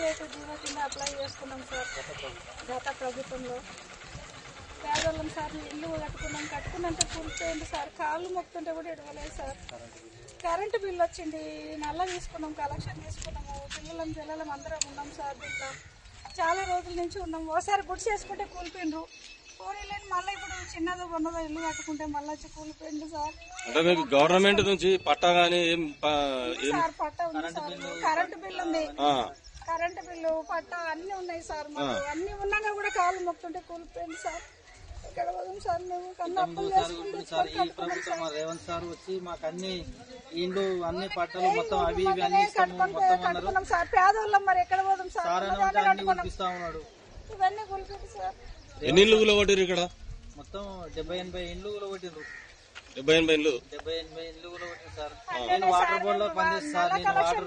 రైతు బీమా కింద అప్లై చేసుకున్నాం సార్ గత ప్రభుత్వంలో. పేదవాళ్ళం సార్ ఇల్లు కట్టుకున్నంత కూలిపోయింది సార్. కాళ్ళు మొక్కుతుంటే కూడా ఎడవలేదు సార్. కరెంటు బిల్లు వచ్చింది, నల్ల తీసుకున్నాం, కలెక్షన్ తీసుకున్నాము. పిల్లలం అందరం ఉన్నాం సార్. దీంట్లో చాలా రోజుల నుంచి ఉన్నాం. ఓసారి గుడి చేసుకుంటే కూలిపోయిండ్రు. పోనీలేని మళ్ళీ ఇప్పుడు చిన్నదో ఉన్నదో ఇల్లు కట్టుకుంటే మళ్ళీ వచ్చి కూలిపోయింది సార్. అంటే మీకు గవర్నమెంట్ నుంచి పట్టా గానీ సార్ పట్టా ఉంది సార్, కరెంటు బిల్లు ఉంది, కరెంటు బిల్లు పట్టా అన్ని ఉన్నాయి సార్. మాకు అన్ని ఉన్నాగా కూడా కాళ్ళు మొక్కుతుంటే కూలిపోయింది సార్. ఇక్కడ వదం సార్ మేము కన్నా అప్పులు సార్ ఈ ప్రభుత్వం రేవంత్ సార్ వచ్చి మాకు అన్ని ఇండ్లు అన్ని పట్టలు మొత్తం అవి ఇవి అన్ని కట్టుకున్నాం సార్. పేదవాళ్ళం మరి ఎక్కడ పోదాం సార్. కురిపిస్తా ఉన్నాడు. ఇవన్నీ కూలిపోయింది సార్. ఎన్ని ఇల్లు కూలగొట్టారు ఇక్కడ? మొత్తం 70-80 ఇండ్లు కూలగొట్టిండ్రు. 70-80 ఇండ్లు కూలగొట్టిండ్రు సార్. నేను వాటర్ బోర్డు లో పనిచేస్తాను సార్. నేను వాటర్